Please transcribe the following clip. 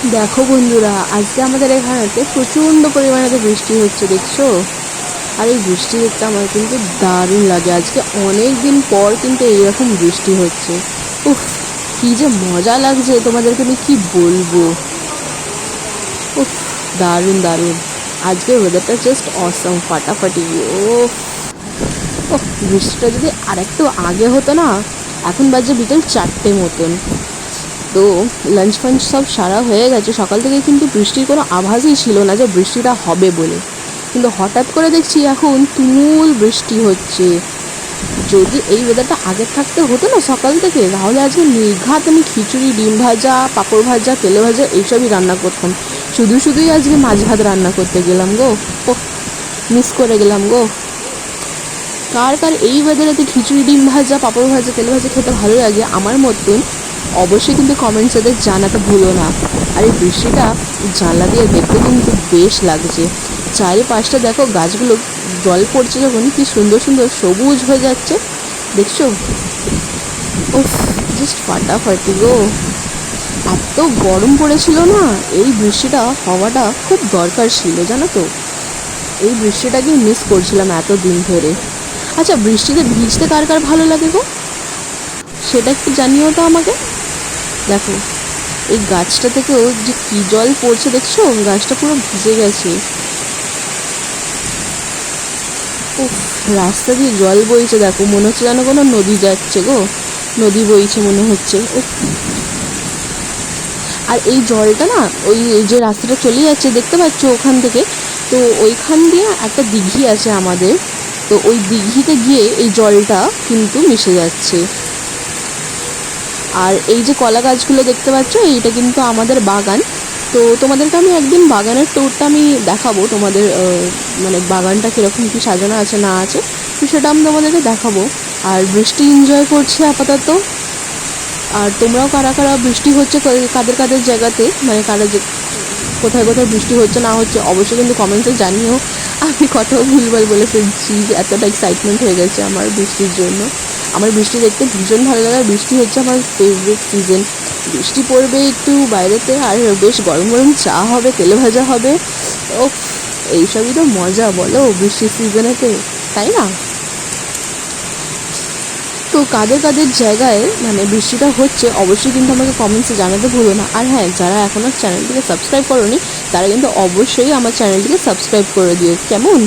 দেখো বন্ধুরা, আজকে আমাদের এখানেতে প্রচণ্ড পরিমাণে বৃষ্টি হচ্ছে, দেখছো? আর এই বৃষ্টি দেখতে আমার কিন্তু দারুণ লাগে। আজকে অনেক দিন পর কিন্তু এইরকম বৃষ্টি হচ্ছে। উফ, কি যে মজা লাগছে, তোমাদেরকে আমি কি বলবো। উফ, দারুণ দারুণ। আজকে ওয়েদারটা জাস্ট অসম, ফাটাফাটি। ওফ ওফ, বৃষ্টিটা যদি আরেকটু আগে হতো না। এখন বাজে বিকেল 4টে মতন। তো লাঞ্চ ফাঞ্চ সব সারা হয়ে গেছে, সকাল থেকে কিন্তু বৃষ্টির কোনো আভাসই ছিল না যে বৃষ্টিটা হবে বলে। কিন্তু হঠাৎ করে দেখছি এখন তুমুল বৃষ্টি হচ্ছে। যদি এই ওয়েদারটা আগের থাকতে হতো না সকাল থেকে, তাহলে আজকে নির্ঘাত আমি খিচুড়ি, ডিম ভাজা, পাঁপড় ভাজা, তেলে ভাজা এইসবই রান্না করতাম। শুধুই আজকে মাছ ভাত রান্না করতে গেলাম গো। ও, মিস করে গেলাম গো। কার কার এই ওয়েদারেতে খিচুড়ি, ডিম ভাজা, পাঁপড় ভাজা, তেলে ভাজা খেতে ভালো লাগে আমার মতন, অবশ্যই কিন্তু কমেন্টসে জানাতে ভুলো না। আর এই বৃষ্টিটা জানলা দিয়ে দেখতে কিন্তু বেশ লাগছে। চারিপাশটা দেখো, গাছগুলো জল পড়ছে যখন কি সুন্দর সুন্দর সবুজ হয়ে যাচ্ছে, দেখছো? উফ, জাস্ট ফাটাফাটি গো। এত গরম পড়েছিল না, এই বৃষ্টিটা হওয়াটা খুব দরকার ছিল, জানো তো? এই বৃষ্টিটাকে মিস করছিলাম এত দিন ধরে। আচ্ছা, বৃষ্টিতে ভিজতে কার কার ভালো লাগে গো, সেটা একটু জানিও তো আমাকে। দেখো, এই গাছটা থেকেও যে কি জল পড়ছে, দেখছো? গাছটা পুরো ভিজে গেছে। উফ, রাস্তা দিয়ে জল বইছে, দেখো মনে হচ্ছে যেন কোনো নদী যাচ্ছে গো, নদী বইছে মনে হচ্ছে। উফ, আর এই জলটা না, ওই যে রাস্তাটা চলে যাচ্ছে দেখতে পাচ্ছ ওখান থেকে, তো ওইখান দিয়ে একটা দিঘি আছে আমাদের। তো ওই দিঘিতে গিয়ে এই জলটা কিন্তু মিশে যাচ্ছে। আর এই যে কলা গাছগুলো দেখতে পাচ্ছ, এইটা কিন্তু আমাদের বাগান। তো তোমাদেরকে আমি একদিন বাগানের ট্যুরটা আমি দেখাবো, তোমাদের মানে বাগানটা কীরকম কী সাজানো আছে না আছে, তো সেটা আমি তোমাদেরকে দেখাবো। আর বৃষ্টি এনজয় করছে আপাতত। আর তোমরাও কারা কারা বৃষ্টি হচ্ছে কাদের কাদের জায়গাতে, মানে কারা যে কোথায় কোথায় বৃষ্টি হচ্ছে না হচ্ছে, অবশ্যই কিন্তু কমেন্টসে জানিও। আমি কথাও ভুলভাল বলে ফেলছি, এতটা এক্সাইটমেন্ট হয়ে গেছে আমার বৃষ্টির জন্য। আমার বৃষ্টি দেখতে ভীষণ ভালো লাগে, আর বৃষ্টি হচ্ছে আমার ফেভারিট সিজন। বৃষ্টি পড়বে একটু বাইরেতে, আর বেশ গরম গরম চা হবে, তেলে ভাজা হবে। ও, এইসবই তো মজা বলো বৃষ্টির সিজনেতে, তাই না? তো কাদের কাদের জায়গায় মানে বৃষ্টিটা হচ্ছে, অবশ্যই কিন্তু আমাকে কমেন্টসে জানাতে ভুলো না। আর হ্যাঁ, যারা এখনও চ্যানেলটিকে সাবস্ক্রাইব করোনি, তারা কিন্তু অবশ্যই আমার চ্যানেলটিকে সাবস্ক্রাইব করে দিও, কেমন?